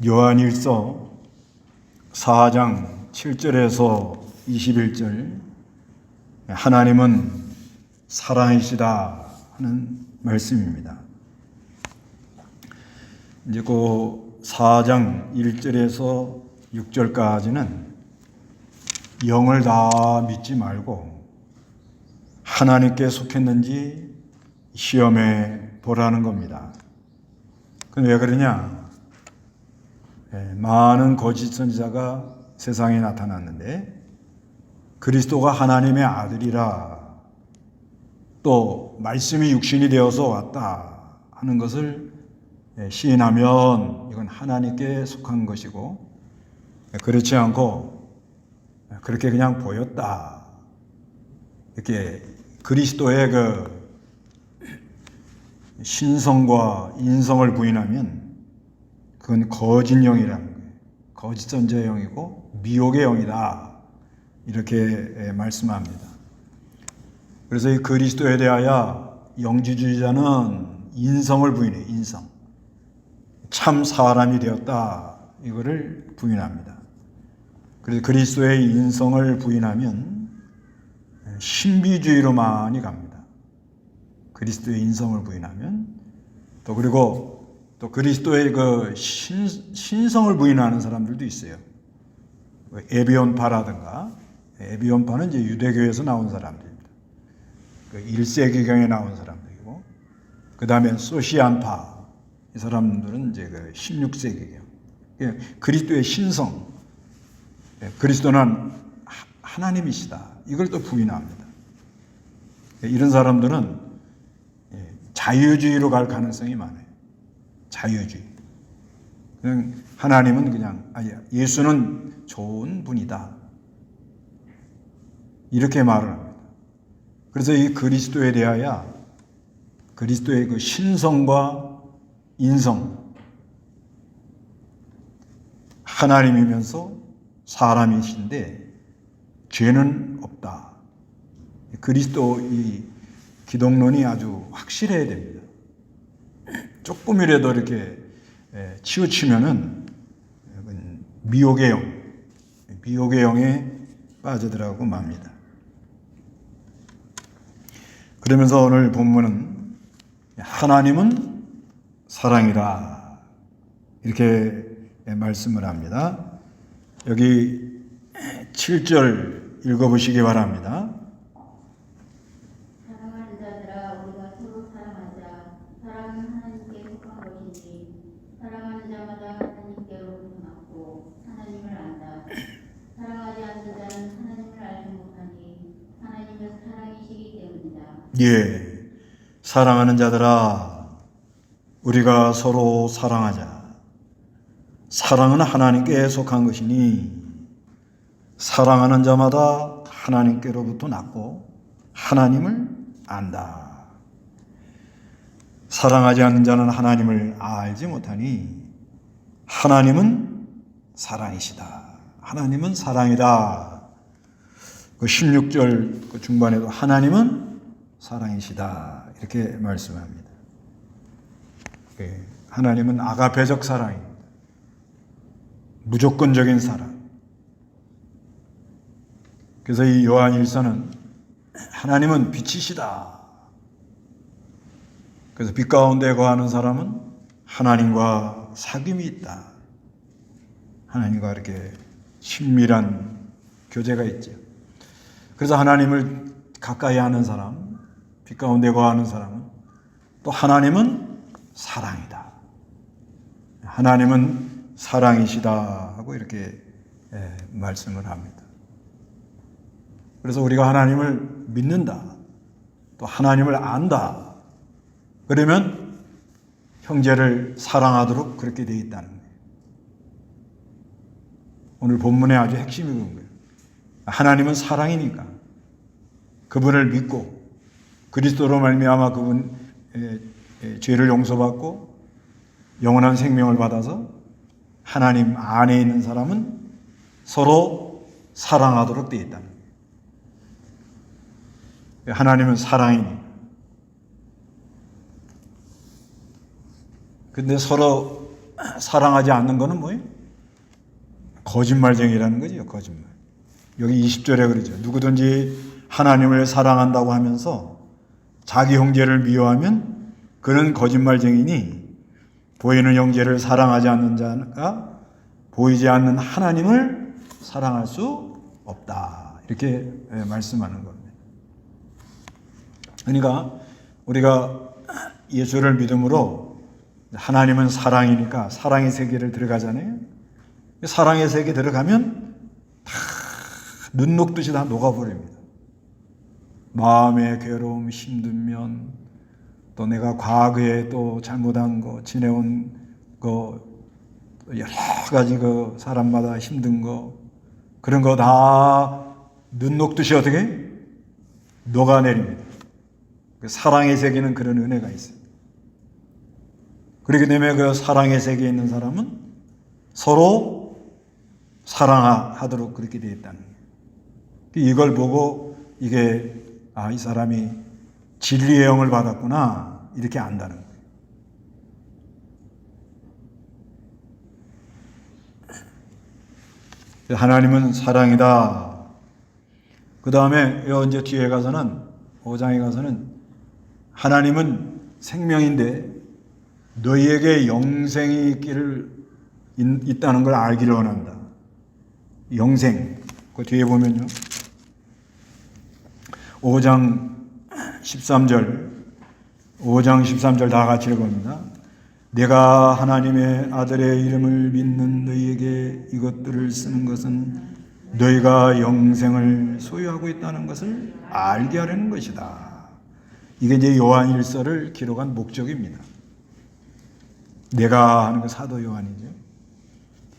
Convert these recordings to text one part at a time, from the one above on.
요한일서 4장 7절에서 21절, 하나님은 사랑이시다 하는 말씀입니다. 이제 그 4장 1절에서 6절까지는 영을 다 믿지 말고 하나님께 속했는지 시험해 보라는 겁니다. 그럼 왜 그러냐? 많은 거짓 선지자가 세상에 나타났는데 그리스도가 하나님의 아들이라, 또 말씀이 육신이 되어서 왔다 하는 것을 시인하면 이건 하나님께 속한 것이고, 그렇지 않고 그렇게 그냥 보였다, 이렇게 그리스도의 그 신성과 인성을 부인하면 그건 거짓 영이라는 거예요. 거짓 선지자의 영이고 미혹의 영이다, 이렇게 말씀합니다. 그래서 이 그리스도에 대하여 영지주의자는 인성을 부인해요. 인성. 참 사람이 되었다, 이거를 부인합니다. 그래서 그리스도의 인성을 부인하면 신비주의로 많이 갑니다. 그리스도의 인성을 부인하면 또, 그리고 또 그리스도의 그 신성을 부인하는 사람들도 있어요. 에비온파라든가, 에비온파는 이제 유대교에서 나온 사람들입니다. 그 1세기경에 나온 사람들이고, 그 다음에 소시안파, 이 사람들은 이제 그 16세기경. 그리스도의 신성, 그리스도는 하나님이시다, 이걸 또 부인합니다. 이런 사람들은 자유주의로 갈 가능성이 많아요. 자유주의. 그냥 하나님은 그냥, 예수는 좋은 분이다, 이렇게 말을 합니다. 그래서 이 그리스도에 대하여 그리스도의 그 신성과 인성, 하나님이면서 사람이신데 죄는 없다, 그리스도 이 기독론이 아주 확실해야 됩니다. 조금이라도 이렇게 치우치면은 미혹의 영에 빠져들어가고 맙니다. 그러면서 오늘 본문은 하나님은 사랑이다, 이렇게 말씀을 합니다. 여기 7절 읽어보시기 바랍니다. 사랑하는 자들아, 우리가 서로 사랑하자. 사랑은 하나님께 속한 것이니 사랑하는 자마다 하나님께로부터 났고 하나님을 안다. 사랑하지 않는 자는 하나님을 알지 못하니 하나님은 사랑이시기 때문이다. 예, 사랑하는 자들아, 우리가 서로 사랑하자. 사랑은 하나님께 속한 것이니 사랑하는 자마다 하나님께로부터 났고 하나님을 안다. 사랑하지 않는 자는 하나님을 알지 못하니 하나님은 사랑이시다. 하나님은 사랑이다. 그 16절 그 중반에도 하나님은 사랑이시다, 이렇게 말씀합니다. 하나님은 아가페적 사랑입니다. 무조건적인 사랑. 그래서 이 요한일서는 하나님은 빛이시다. 그래서 빛 가운데 거하는 사람은 하나님과 사귐이 있다. 하나님과 이렇게 친밀한 교제가 있죠. 그래서 하나님을 가까이 하는 사람, 빛 가운데 거하는 사람은 또 하나님은 사랑이다, 하나님은 사랑이시다 하고 이렇게 말씀을 합니다. 그래서 우리가 하나님을 믿는다, 또 하나님을 안다, 그러면 형제를 사랑하도록 그렇게 되어 있다는 거예요. 오늘 본문의 아주 핵심이 그런 거예요. 하나님은 사랑이니까 그분을 믿고 그리스도로 말미암아 그분 죄를 용서받고 영원한 생명을 받아서 하나님 안에 있는 사람은 서로 사랑하도록 되어 있다는 거예요. 하나님은 사랑이니까. 근데 서로 사랑하지 않는 거는 뭐예요? 거짓말쟁이라는 거죠. 거짓말. 여기 20절에 그러죠. 누구든지 하나님을 사랑한다고 하면서 자기 형제를 미워하면 그는 거짓말쟁이니 보이는 형제를 사랑하지 않는 자가 보이지 않는 하나님을 사랑할 수 없다. 이렇게 말씀하는 겁니다. 그러니까 우리가 예수를 믿음으로 하나님은 사랑이니까 사랑의 세계를 들어가잖아요. 사랑의 세계 들어가면 다 눈 녹듯이 다 녹아버립니다. 마음의 괴로움, 힘든 면, 또 내가 과거에 또 잘못한 거, 지내온 거, 여러 가지 그 사람마다 힘든 거, 그런 거 다 눈 녹듯이 어떻게 녹아내립니다. 사랑의 세계는 그런 은혜가 있어요. 그렇기 때문에 그 사랑의 세계에 있는 사람은 서로 사랑하도록 그렇게 되어 있다는 거예요. 이걸 보고 이게 이 사람이 진리의 영을 받았구나 이렇게 안다는 거예요. 하나님은 사랑이다. 그 다음에 이제 뒤에 가서는 5장에 가서는 하나님은 생명인데 너희에게 영생이 있다는 걸 알기를 원한다. 영생. 그 뒤에 보면요. 5장 13절 다 같이 읽어봅니다. 내가 하나님의 아들의 이름을 믿는 너희에게 이것들을 쓰는 것은 너희가 영생을 소유하고 있다는 것을 알게 하려는 것이다. 이게 이제 요한 1서를 기록한 목적입니다. 내가 하는 거 사도 요한이죠.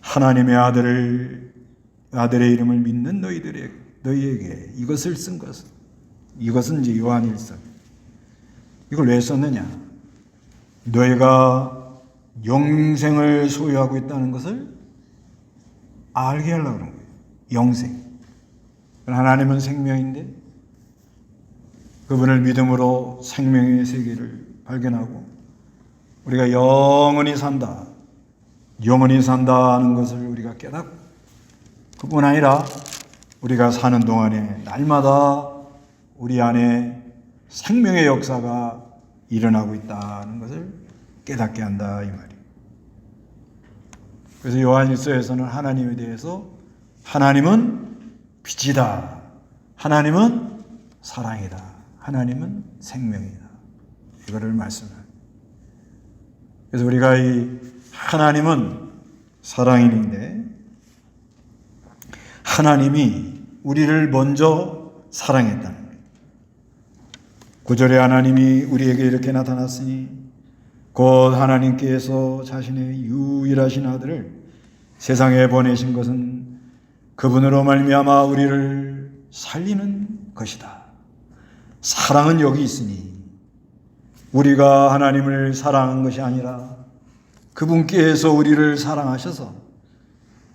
하나님의 아들의 이름을 믿는 너희에게 이것을 쓴 것은 이것은 이제 요한 1서. 이걸 왜 썼느냐? 너희가 영생을 소유하고 있다는 것을 알게 하려고 그런 거예요. 영생. 하나님은 생명인데 그분을 믿음으로 생명의 세계를 발견하고 우리가 영원히 산다는 것을 우리가 깨닫고 그뿐 아니라 우리가 사는 동안에 날마다 우리 안에 생명의 역사가 일어나고 있다는 것을 깨닫게 한다 이 말이에요. 그래서 요한일서에서는 하나님에 대해서 하나님은 빛이다. 하나님은 사랑이다. 하나님은 생명이다. 이거를 말씀합니다. 그래서 우리가 이 하나님은 사랑인데 하나님이 우리를 먼저 사랑했다는 거예요. 9절에 하나님이 우리에게 이렇게 나타났으니 곧 하나님께서 자신의 유일하신 아들을 세상에 보내신 것은 그분으로 말미암아 우리를 살리는 것이다. 사랑은 여기 있으니 우리가 하나님을 사랑한 것이 아니라 그분께서 우리를 사랑하셔서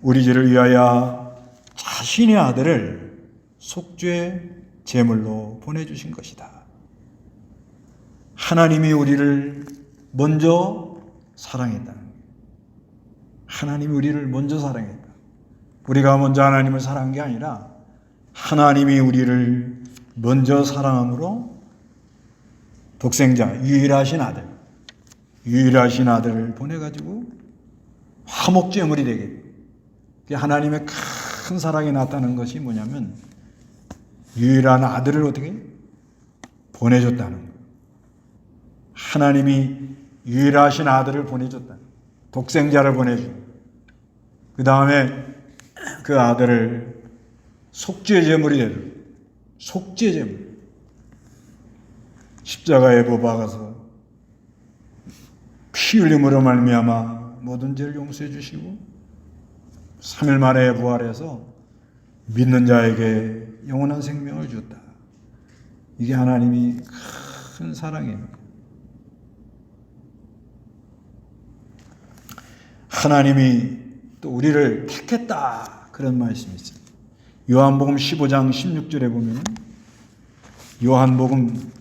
우리 죄를 위하여 자신의 아들을 속죄 제물로 보내주신 것이다. 하나님이 우리를 먼저 사랑했다는 거예요. 하나님이 우리를 먼저 사랑했다. 우리가 먼저 하나님을 사랑한 게 아니라 하나님이 우리를 먼저 사랑함으로 독생자, 유일하신 아들을 보내가지고 화목제물이 되게 하나님의 큰 사랑이 나타나는 것이 뭐냐면 유일한 아들을 어떻게 보내줬다는 거예요. 하나님이 유일하신 아들을 보내줬다. 독생자를 보내주고 그 다음에 그 아들을 속죄제물이 되도록 속죄제물 십자가에 못 박아서 피 흘림으로 말미암아 모든 죄를 용서해 주시고 3일 만에 부활해서 믿는 자에게 영원한 생명을 줬다. 이게 하나님이 큰 사랑입니다. 하나님이 또 우리를 택했다. 그런 말씀이 있어요. 요한복음 15장 16절에 보면 요한복음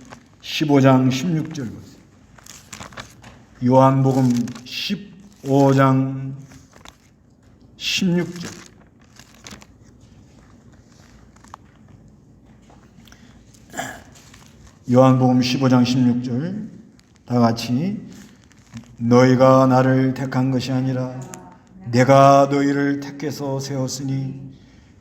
15장 16절 보세요. 요한복음 5장 16절. 요한복음 15장 16절 다 같이 너희가 나를 택한 것이 아니라 내가 너희를 택해서 세웠으니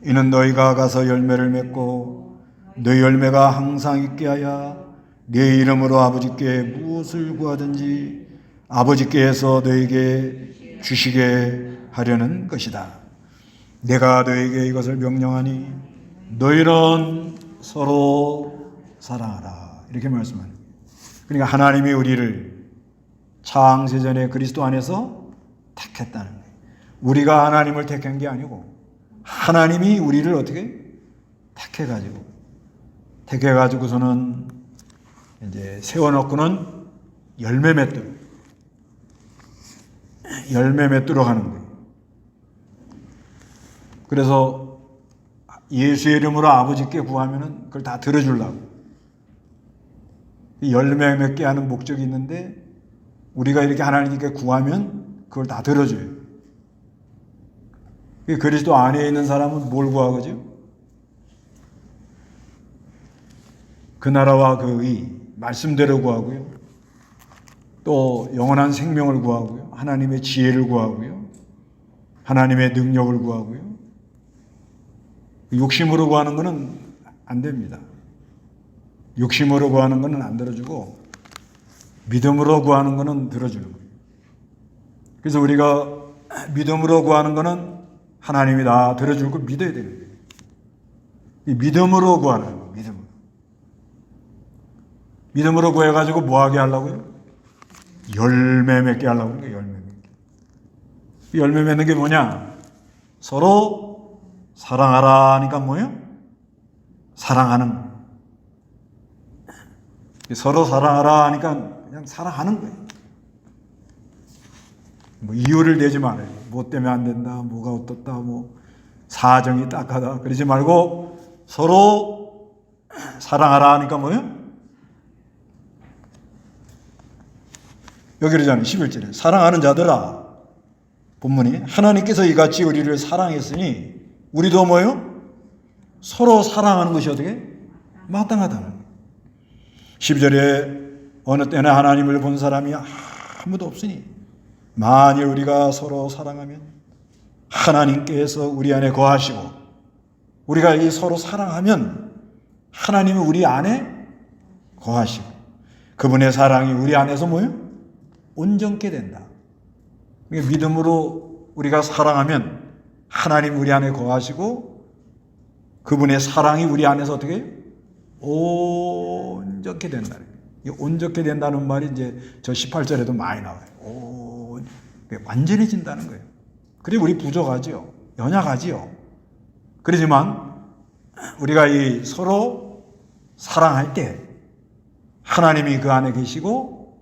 이는 너희가 가서 열매를 맺고 너희 열매가 항상 있게 하여 내 이름으로 아버지께 무엇을 구하든지 아버지께서 너희에게 주시게 하려는 것이다. 내가 너희에게 이것을 명령하니 너희는 서로 사랑하라. 이렇게 말씀합니다. 그러니까 하나님이 우리를 창세전에 그리스도 안에서 택했다는 거예요. 우리가 하나님을 택한 게 아니고 하나님이 우리를 어떻게 택해가지고서는 이제 세워놓고는 열매 맺도록 하는 거예요. 그래서 예수의 이름으로 아버지께 구하면은 그걸 다 들어주려고. 열매 맺게 하는 목적이 있는데 우리가 이렇게 하나님께 구하면 그걸 다 들어줘요. 그리스도 안에 있는 사람은 뭘 구하거죠? 그 나라와 그 의, 말씀대로 구하고요. 또 영원한 생명을 구하고요. 하나님의 지혜를 구하고요. 하나님의 능력을 구하고요. 욕심으로 구하는 것은 안 됩니다. 욕심으로 구하는 것은 안 들어주고 믿음으로 구하는 것은 들어주는 거예요. 그래서 우리가 믿음으로 구하는 것은 하나님이 다 들어줄 걸 믿어야 되는 거예요. 이 믿음으로 구하는 거예요. 믿음으로 구해가지고 뭐 하게 하려고요? 열매 맺게 하려고 하는 거예요. 열매 맺게. 열매 맺는 게 뭐냐? 서로 사랑하라 하니까 뭐예요? 사랑하는 거예요. 서로 사랑하라 하니까 그냥 사랑하는 거예요. 뭐 이유를 대지 말아요. 뭐 때문에 안 된다, 뭐가 어떻다, 뭐 사정이 딱하다 그러지 말고 서로 사랑하라 하니까 뭐예요? 여기 그러잖아요. 11절에 사랑하는 자들아, 본문이 하나님께서 이같이 우리를 사랑했으니 우리도 뭐예요? 서로 사랑하는 것이 어떻게? 마땅하다는 거예요. 12절에 어느 때나 하나님을 본 사람이 아무도 없으니 만일 우리가 서로 사랑하면 하나님께서 우리 안에 거하시고, 우리가 이 서로 사랑하면 하나님은 우리 안에 거하시고 그분의 사랑이 우리 안에서 뭐예요? 온전케 된다. 믿음으로 우리가 사랑하면 하나님 우리 안에 거하시고 그분의 사랑이 우리 안에서 어떻게 해요? 온전케 된다. 온전케 된다는 말이 이제 저 18절에도 많이 나와요. 완전해진다는 거예요. 그래 우리 부족하지요. 연약하지요. 그렇지만 우리가 이 서로 사랑할 때 하나님이 그 안에 계시고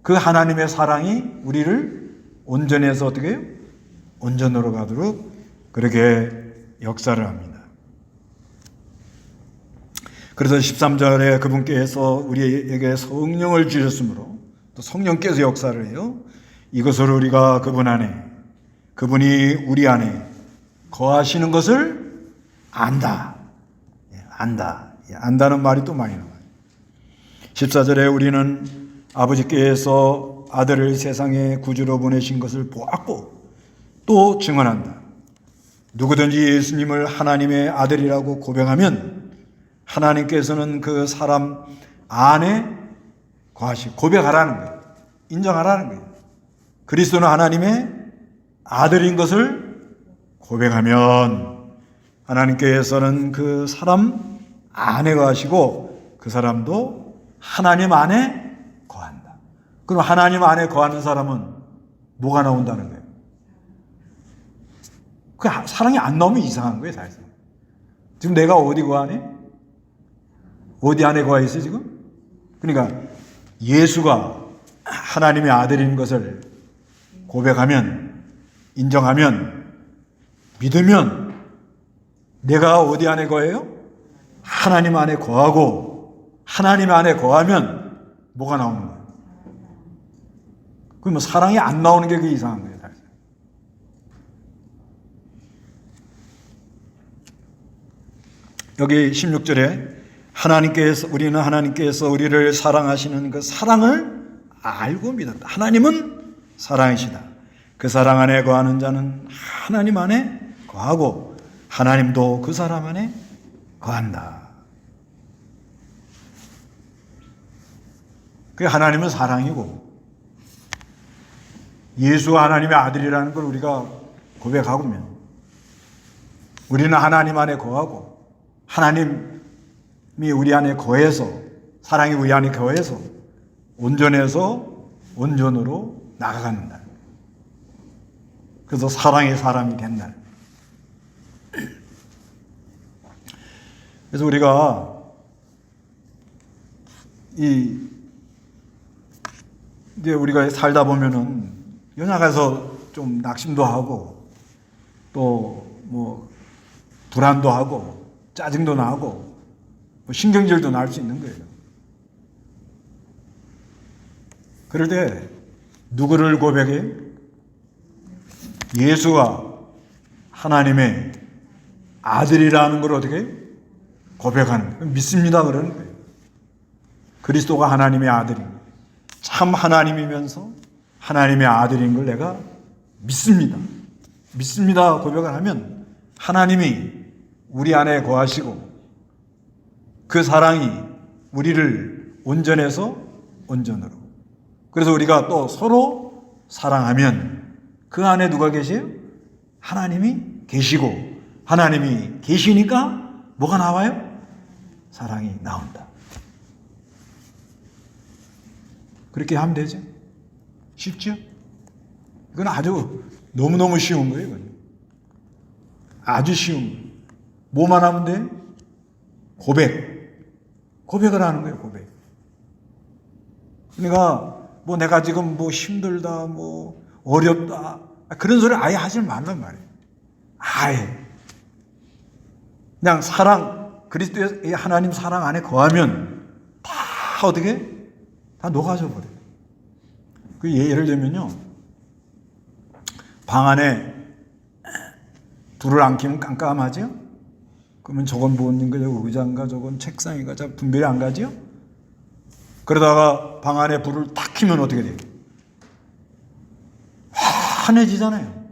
그 하나님의 사랑이 우리를 온전해서 어떻게 해요? 온전으로 가도록 그렇게 역사를 합니다. 그래서 13절에 그분께서 우리에게 성령을 주셨으므로 또 성령께서 역사를 해요. 이것을 우리가 그분 안에, 그분이 우리 안에 거하시는 것을 안다. 안다. 안다는 말이 또 많이 나와요. 14절에 우리는 아버지께서 아들을 세상에 구주로 보내신 것을 보았고 또 증언한다. 누구든지 예수님을 하나님의 아들이라고 고백하면 하나님께서는 그 사람 안에 거하시고, 고백하라는 거예요. 인정하라는 거예요. 그리스도는 하나님의 아들인 것을 고백하면 하나님께서는 그 사람 안에 거하시고 그 사람도 하나님 안에 거한다. 그럼 하나님 안에 거하는 사람은 뭐가 나온다는 거예요? 그 사랑이 안 나오면 이상한 거예요, 사실. 지금 내가 어디 거하니? 어디 안에 거하 있어 지금? 그러니까 예수가 하나님의 아들인 것을 고백하면, 인정하면, 믿으면 내가 어디 안에 거해요? 하나님 안에 거하고 하나님 안에 거하면 뭐가 나오는 거예요? 그러면 사랑이 안 나오는 게 그게 이상한 거예요. 여기 16절에 우리는 하나님께서 우리를 사랑하시는 그 사랑을 알고 믿었다. 하나님은 사랑이시다. 그 사랑 안에 거하는 자는 하나님 안에 거하고 하나님도 그 사람 안에 거한다. 그 하나님은 사랑이고 예수가 하나님의 아들이라는 걸 우리가 고백하고면 우리는 하나님 안에 거하고 하나님이 우리 안에 거해서 사랑이 우리 안에 거해서 온전해서 온전으로 나아간다. 그래서 사랑의 사람이 된다. 그래서 우리가 이제 우리가 살다 보면은 연약해서 좀 낙심도 하고 또 뭐 불안도 하고 짜증도 나고 뭐 신경질도 날 수 있는 거예요. 그럴 때 누구를 고백해? 예수가 하나님의 아들이라는 걸 어떻게 고백하는 거예요? 믿습니다 그러는 거예요. 그리스도가 하나님의 아들인 참 하나님이면서 하나님의 아들인 걸 내가 믿습니다. 믿습니다 고백을 하면 하나님이 우리 안에 거하시고 그 사랑이 우리를 온전해서 온전으로. 그래서 우리가 또 서로 사랑하면 그 안에 누가 계세요? 하나님이 계시고 하나님이 계시니까 뭐가 나와요? 사랑이 나온다. 그렇게 하면 되죠. 쉽죠? 이건 아주 너무너무 쉬운 거예요. 이건. 아주 쉬운 거예요. 뭐만 하면 돼? 고백을 하는 거예요. 고백. 그러니까 뭐 내가 지금 뭐 힘들다 뭐 어렵다 그런 소리 아예 하지 말란 말이에요. 아예 그냥 사랑 그리스도의 하나님 사랑 안에 거하면 다 어떻게 다 녹아져 버려요. 그 예를 들면요, 방 안에 불을 안 켜면 깜깜하죠? 그러면 저건 뭔가 저건 의자인가 저건 책상인가 잘 분별이 안 가죠? 그러다가 방 안에 불을 탁 켜면 어떻게 돼요? 환해지잖아요.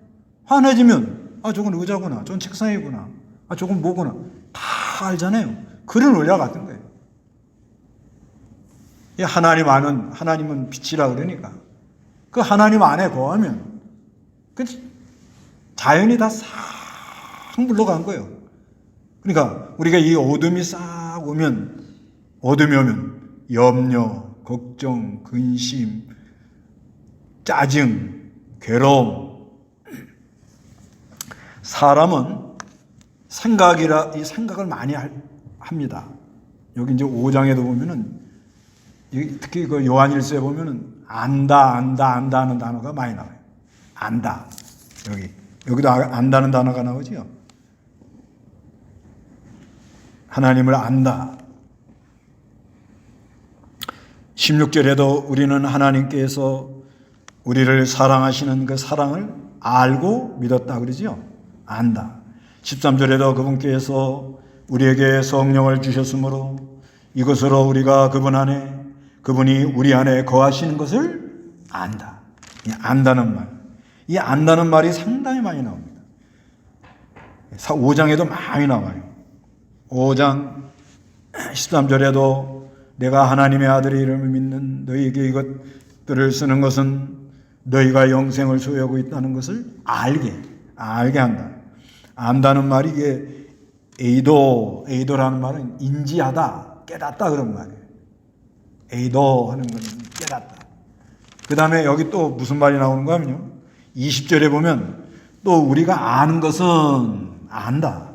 환해지면 아 저건 의자구나, 저건 책상이구나, 아 저건 뭐구나 다 알잖아요. 그런 원리와 같은 거예요. 하나님은 빛이라 그러니까 그 하나님 안에 거하면 그 자연이 다 싹 물러간 거예요. 그러니까 우리가 이 어둠이 싹 오면 어둠이 오면 염려, 걱정, 근심, 짜증, 괴로움. 사람은 이 생각을 많이 합니다. 여기 이제 5장에도 보면은 특히 그 요한일서에 보면은 안다 하는 단어가 많이 나와요. 안다. 여기도 안다는 단어가 나오지요. 하나님을 안다. 16절에도 우리는 하나님께서 우리를 사랑하시는 그 사랑을 알고 믿었다 그러지요. 안다. 13절에도 그분께서 우리에게 성령을 주셨으므로 이것으로 우리가 그분이 우리 안에 거하시는 것을 안다. 이 안다는 말. 이 안다는 말이 상당히 많이 나옵니다. 5장에도 많이 나와요. 5장 13절에도 내가 하나님의 아들의 이름을 믿는 너희에게 이것들을 쓰는 것은 너희가 영생을 소유하고 있다는 것을 알게 한다. 안다는 말이 이게 에이도라는 말은 인지하다, 깨닫다 그런 말이에요. 에이도 하는 건 깨닫다. 그 다음에 여기 또 무슨 말이 나오는가 하면요, 20절에 보면 또 우리가 아는 것은 안다.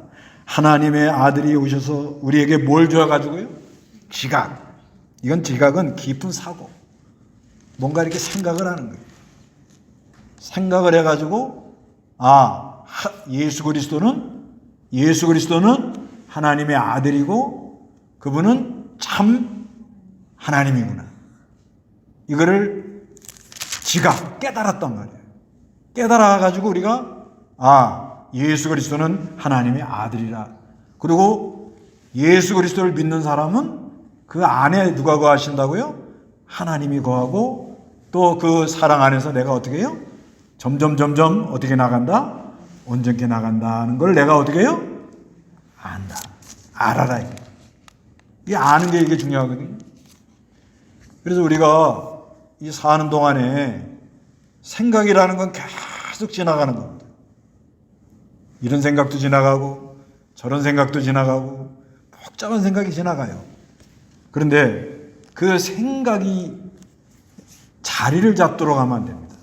하나님의 아들이 오셔서 우리에게 뭘 줘가지고요? 지각. 이건 지각은 깊은 사고. 뭔가 이렇게 생각을 하는 거예요. 생각을 해가지고 예수 그리스도는 하나님의 아들이고 그분은 참 하나님이구나. 이거를 지가 깨달았단 말이에요. 깨달아가지고 우리가 예수 그리스도는 하나님의 아들이라. 그리고 예수 그리스도를 믿는 사람은 그 안에 누가 거하신다고요? 하나님이 거하고 또 그 사랑 안에서 내가 어떻게 해요? 점점 어떻게 나간다? 온전케 나간다는 걸 내가 어떻게 해요? 안다. 알아라. 이게 아는 게 이게 중요하거든요. 그래서 우리가 이 사는 동안에 생각이라는 건 계속 지나가는 겁니다. 이런 생각도 지나가고 저런 생각도 지나가고 복잡한 생각이 지나가요. 그런데 그 생각이 자리를 잡도록 하면 안 됩니다.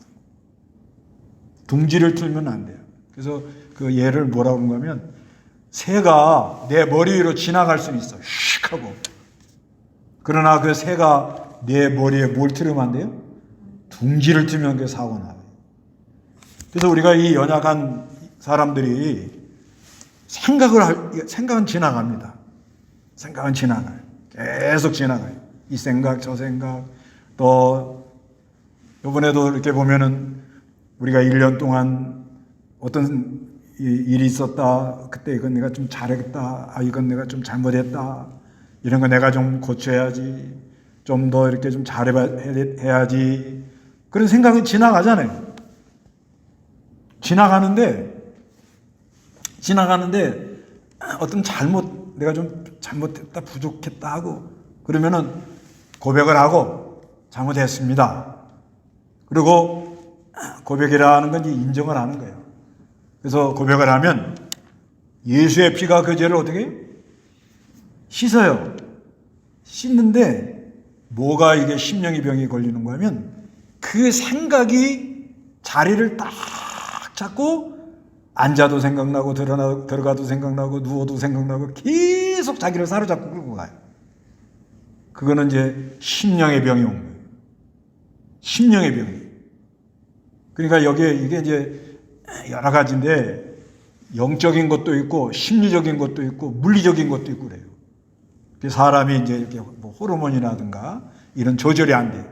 둥지를 틀면 안 돼요. 그래서 그 예를 뭐라고 하는가 하면 새가 내 머리 위로 지나갈 수는 있어. 휙 하고. 그러나 그 새가 내 머리에 뭘 틀으면 안 돼요? 둥지를 틀면 그 사고가 나요. 그래서 우리가 이 연약한 사람들이 생각은 지나갑니다. 생각은 지나가요. 계속 지나가요. 이 생각, 저 생각. 또 이번에도 이렇게 보면은 우리가 1년 동안 어떤 일이 있었다. 그때 이건 내가 좀 잘했다. 이건 내가 좀 잘못했다. 이런 거 내가 좀 고쳐야지. 좀 더 이렇게 좀 잘해야지. 그런 생각이 지나가잖아요. 지나가는데 어떤 내가 좀 잘못했다, 부족했다 하고 그러면은 고백을 하고 잘못했습니다. 그리고 고백이라는 건 인정을 하는 거예요. 그래서 고백을 하면 예수의 피가 그 죄를 어떻게 해요? 씻어요. 씻는데 뭐가 이게 심령의 병이 걸리는 거냐면 그 생각이 자리를 딱 잡고 앉아도 생각나고 들어가도 생각나고 누워도 생각나고 계속 자기를 사로잡고 끌고 가요. 그거는 이제 심령의 병이 온 거예요. 심령의 병이. 그러니까 여기에 이게 이제 여러 가지인데 영적인 것도 있고 심리적인 것도 있고 물리적인 것도 있고 그래요. 사람이 이제 이렇게 뭐 호르몬이라든가 이런 조절이 안 돼요.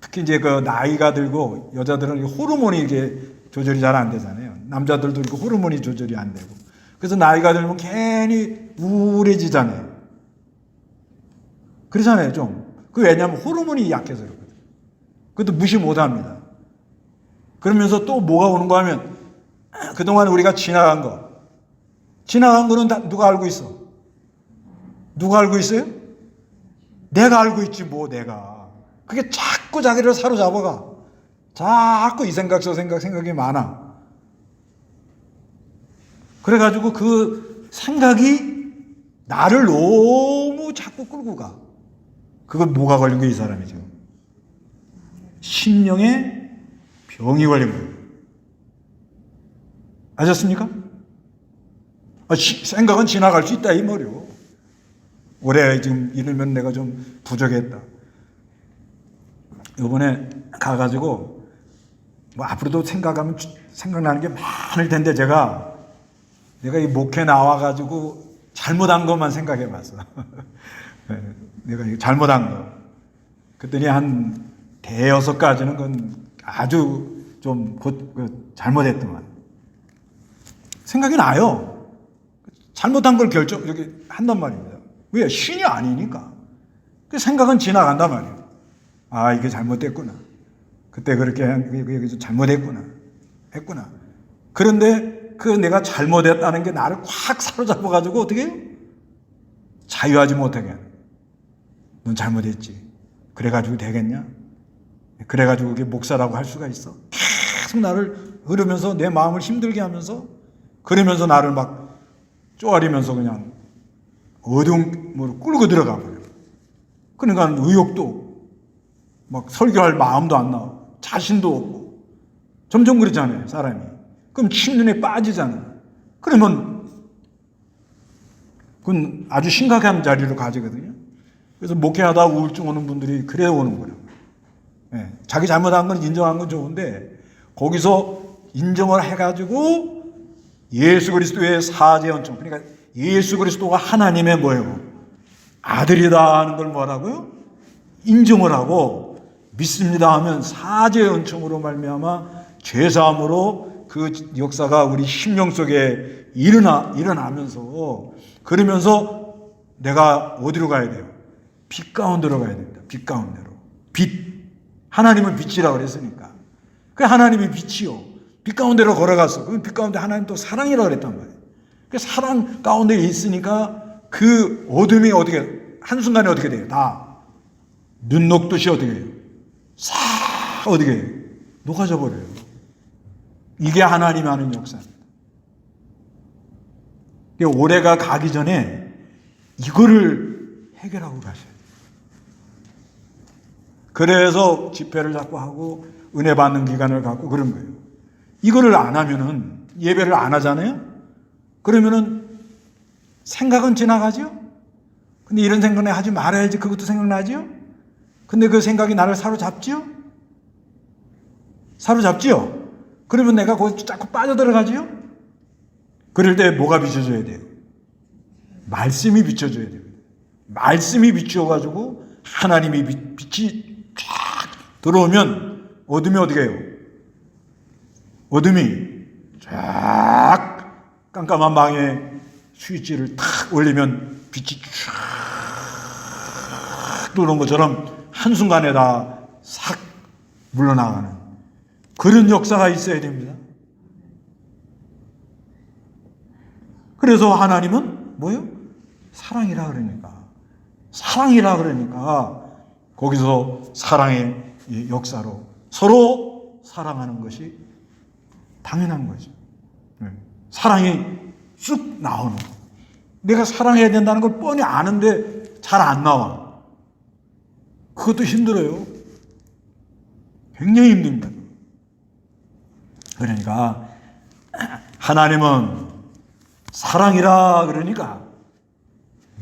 특히 이제 그 나이가 들고 여자들은 호르몬이 이게 조절이 잘 안 되잖아요. 남자들도 이렇게 호르몬이 조절이 안 되고. 그래서 나이가 들면 괜히 우울해지잖아요. 그러잖아요, 좀. 왜냐하면 호르몬이 약해서 그렇거든요. 그것도 무시 못 합니다. 그러면서 또 뭐가 오는 거 하면 그동안 우리가 지나간 거는 다 누가 알고 있어? 누가 알고 있어요? 내가 알고 있지 뭐 내가. 그게 자꾸 자기를 사로잡아가. 자꾸 이 생각 저 생각이 많아. 그래가지고 그 생각이 나를 너무 자꾸 끌고 가. 그건 뭐가 걸린 거예요, 이 사람이 지금? 심령에 병이 걸린 거예요. 아셨습니까? 생각은 지나갈 수 있다 이 말이요. 올해 지금 이러면 내가 좀 부족했다. 이번에 가가지고 뭐 앞으로도 생각나는 게 많을 텐데 내가 이 목회 나와가지고 잘못한 것만 생각해봤어. 내가 잘못한 거. 그랬더니 한 대여섯 가지는 건 아주 좀 잘못했더만. 생각이 나요. 잘못한 걸 이렇게 한단 말입니다. 왜? 신이 아니니까. 그 생각은 지나간단 말이에요. 이게 잘못됐구나. 그때 그렇게 잘못했구나. 했구나. 그런데 그 내가 잘못했다는 게 나를 확 사로잡아가지고 어떻게 해요? 자유하지 못하게 하는 거예요. 넌 잘못했지. 그래가지고 되겠냐? 그래가지고 그게 목사라고 할 수가 있어. 계속 나를 흐르면서 내 마음을 힘들게 하면서 그러면서 나를 막 쪼아리면서 그냥 어둠으로 끌고 들어가 버려요. 그러니까 의욕도 막 설교할 마음도 안 나오고 자신도 없고 점점 그러잖아요, 사람이. 그럼 침륜에 빠지잖아요. 그러면 그건 아주 심각한 자리로 가지거든요. 그래서 목회하다 우울증 오는 분들이 그래 오는 거예요. 네. 자기 잘못한 건 인정한 건 좋은데 거기서 인정을 해가지고 예수 그리스도의 사죄 헌정, 그러니까 예수 그리스도가 하나님의 뭐예요? 아들이다 하는 걸 뭐라고요? 인정을 하고 믿습니다 하면 사죄의 은총으로 말미암아 죄사함으로 그 역사가 우리 심령 속에 일어나면서 그러면서 내가 어디로 가야 돼요? 빛 가운데로 가야 됩니다. 빛 가운데로. 빛. 하나님은 빛이라고 그랬으니까. 그 하나님이 빛이요. 빛 가운데로 걸어갔어. 그럼 빛 가운데 하나님 또 사랑이라고 그랬단 말이에요. 그 사랑 가운데 있으니까 그 어둠이 어떻게 한순간에 어떻게 돼요? 다 눈 녹듯이 어떻게 해요? 싹 어떻게 해요? 녹아져 버려요. 이게 하나님이 하는 역사입니다. 올해가 가기 전에 이거를 해결하고 가셔야 돼요. 그래서 집회를 자꾸 하고 은혜 받는 기간을 갖고 그런 거예요. 이거를 안 하면은 예배를 안 하잖아요. 그러면은 생각은 지나가죠. 근데 이런 생각을 하지 말아야지 그것도 생각나죠. 근데 그 생각이 나를 사로잡지요. 사로잡지요. 그러면 내가 거기 자꾸 빠져들어가지요. 그럴 때 뭐가 비춰줘야 돼요? 말씀이 비춰줘야 돼요. 말씀이 비춰가지고 하나님이 빛이 쫙 들어오면 어둠이 어떻게 해요? 어둠이 쫙 깜깜한 방에 스위치를 탁 올리면 빛이 쫙 들어오는 것처럼 한순간에 다 싹 물러나가는 그런 역사가 있어야 됩니다. 그래서 하나님은 뭐예요? 사랑이라 그러니까. 사랑이라 그러니까 거기서 사랑의 역사로 서로 사랑하는 것이 당연한 거죠. 사랑이 쑥 나오는 거. 내가 사랑해야 된다는 걸 뻔히 아는데 잘 안 나와. 그것도 힘들어요. 굉장히 힘듭니다. 그러니까 하나님은 사랑이라 그러니까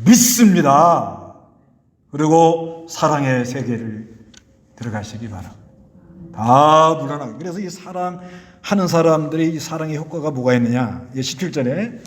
믿습니다. 그리고 사랑의 세계를 들어가시기 바랍니다. 다 물러나고. 그래서 이 사랑하는 사람들이 이 사랑의 효과가 뭐가 있느냐. 17절에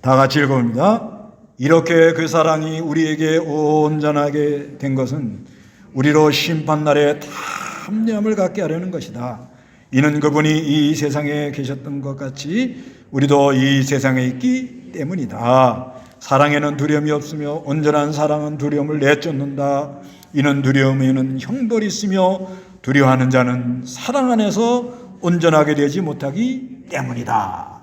다 같이 읽어봅니다. 이렇게 그 사랑이 우리에게 온전하게 된 것은 우리로 심판날에 담대함을 갖게 하려는 것이다. 이는 그분이 이 세상에 계셨던 것 같이 우리도 이 세상에 있기 때문이다. 사랑에는 두려움이 없으며 온전한 사랑은 두려움을 내쫓는다. 이는 두려움에는 형벌이 있으며 두려워하는 자는 사랑 안에서 온전하게 되지 못하기 때문이다.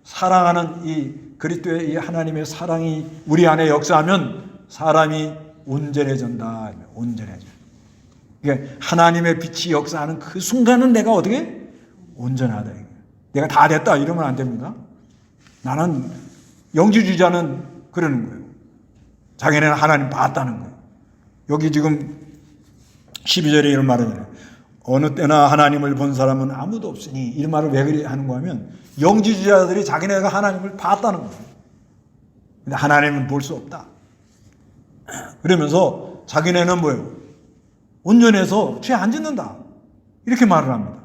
사랑하는 이 그리스도의 이 하나님의 사랑이 우리 안에 역사하면 사람이 온전해진다. 온전해져. 그러니까 하나님의 빛이 역사하는 그 순간은 내가 어떻게? 온전하다. 내가 다 됐다 이러면 안 됩니다. 나는 영지주의자는 그러는 거예요. 자기는 하나님 봤다는 거예요. 여기 지금 12절에 이런 말을 해요. 어느 때나 하나님을 본 사람은 아무도 없으니 이 말을 왜 그리 하는 거 하면 영지주의자들이 자기네가 하나님을 봤다는 거예요. 근데 하나님은 볼 수 없다. 그러면서 자기네는 뭐예요? 온전해서 죄 안 짓는다. 이렇게 말을 합니다.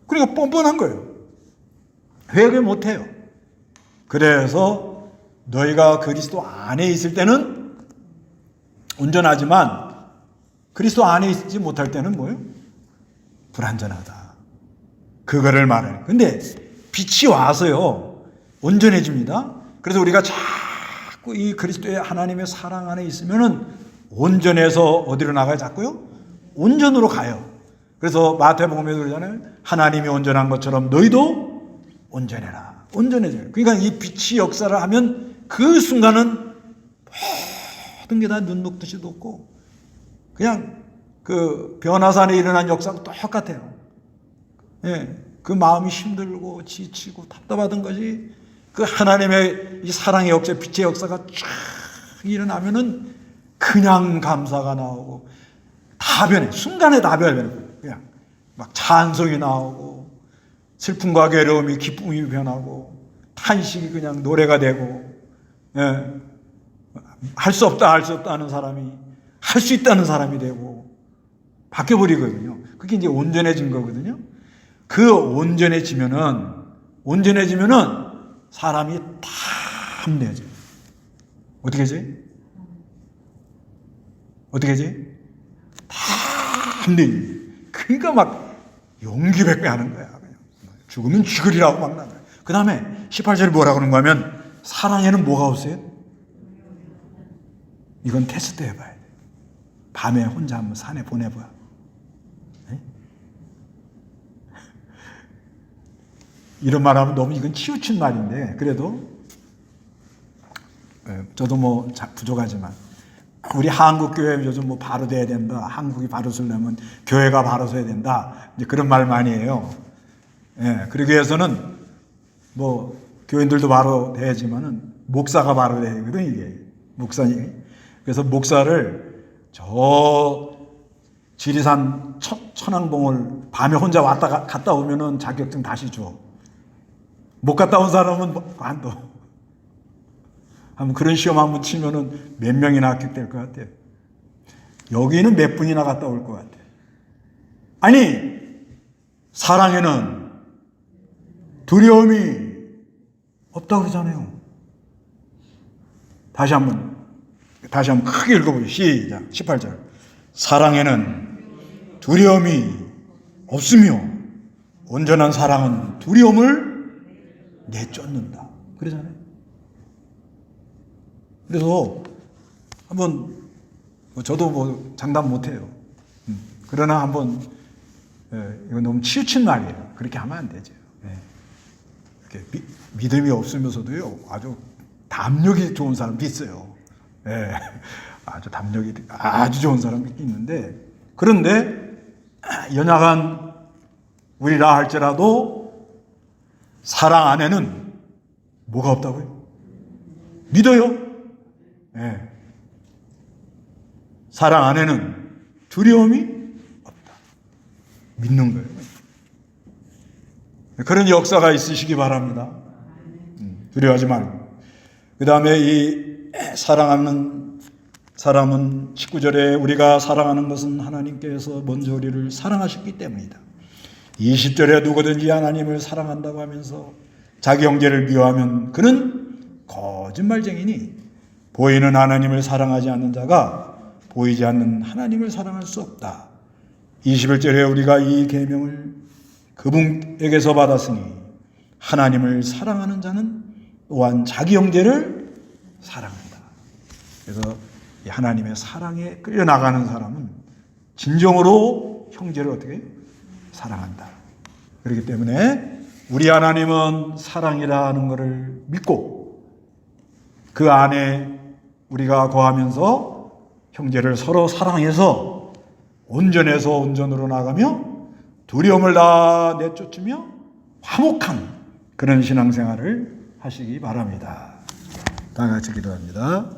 그러니까 뻔뻔한 거예요. 회개 못해요. 그래서 너희가 그리스도 안에 있을 때는 온전하지만 그리스도 안에 있지 못할 때는 뭐예요? 불완전하다. 그거를 말해요. 근데 빛이 와서요 온전해집니다. 그래서 우리가 자꾸 이 그리스도의 하나님의 사랑 안에 있으면은 온전해서 어디로 나가요? 자꾸요? 온전으로 가요. 그래서 마태복음에도 그러잖아요. 하나님이 온전한 것처럼 너희도 온전해라. 온전해져요. 그러니까 이 빛이 역사를 하면 그 순간은 모든 게 다 눈 녹듯이 녹고 그냥 그 변화산에 일어난 역사하고 똑같아요. 예, 그 마음이 힘들고 지치고 답답하던 것이 그 하나님의 이 사랑의 역사, 빛의 역사가 쫙 일어나면은 그냥 감사가 나오고 다 변해. 순간에 다 변해. 그냥 막 찬송이 나오고 슬픔과 괴로움이 기쁨이 변하고 탄식이 그냥 노래가 되고 예, 할 수 없다 하는 사람이 할 수 있다는 사람이 되고 바뀌어버리거든요. 그게 이제 온전해진 거거든요. 그 온전해지면은 사람이 탐내져요. 어떻게 하지? 어떻게 하지? 다 합리. 그러니까 막 용기백배 하는 거야. 그냥. 죽으면 죽으리라고 막 나가요. 그 다음에 18절에 뭐라고 하는가 하면 사랑에는 뭐가 없어요? 이건 테스트 해봐야 돼. 밤에 혼자 한번 산에 보내봐. 네? 이런 말하면 너무 이건 치우친 말인데 그래도 저도 뭐 부족하지만 우리 한국교회 요즘 뭐 바로 돼야 된다. 한국이 바로 서려면 교회가 바로 서야 된다. 이제 그런 말 많이 해요. 예, 그러기 위해서는 뭐 교인들도 바로 돼야지만은 목사가 바로 돼야 되거든 이게 목사님. 그래서 목사를 저 지리산 천왕봉을 밤에 혼자 왔다 갔다 오면은 자격증 다시 줘. 못 갔다 온 사람은 관둬. 한번 그런 시험 한번 치면은 몇 명이나 합격될 것 같아요. 여기는 몇 분이나 갔다 올 것 같아요. 아니 사랑에는 두려움이 없다고 그러잖아요. 다시 한번 크게 읽어보죠. 시작. 18절. 사랑에는 두려움이 없으며 온전한 사랑은 두려움을 내쫓는다. 그러잖아요. 그래서 한번 저도 뭐 장담 못해요. 그러나 한번 이건 너무 치우친 말이에요. 그렇게 하면 안 되죠. 이렇게 믿음이 없으면서도요 아주 담력이 좋은 사람도 있어요. 아주 담력이 아주 좋은 사람도 있는데 그런데 연약한 우리라 할지라도 사랑 안에는 뭐가 없다고요? 믿어요. 사랑 안에는 두려움이 없다. 믿는 거예요. 그런 역사가 있으시기 바랍니다. 두려워하지 말고. 그 다음에 이 사랑하는 사람은 19절에 우리가 사랑하는 것은 하나님께서 먼저 우리를 사랑하셨기 때문이다. 20절에 누구든지 하나님을 사랑한다고 하면서 자기 형제를 미워하면 그는 거짓말쟁이니 보이는 하나님을 사랑하지 않는 자가 보이지 않는 하나님을 사랑할 수 없다. 21절에 우리가 이 계명을 그분에게서 받았으니 하나님을 사랑하는 자는 또한 자기 형제를 사랑한다. 그래서 이 하나님의 사랑에 끌려나가는 사람은 진정으로 형제를 어떻게 사랑한다. 그렇기 때문에 우리 하나님은 사랑이라는 것을 믿고 그 안에 우리가 거하면서 형제를 서로 사랑해서 온전해서 온전으로 나가며 두려움을 다 내쫓으며 화목한 그런 신앙생활을 하시기 바랍니다. 다 같이 기도합니다.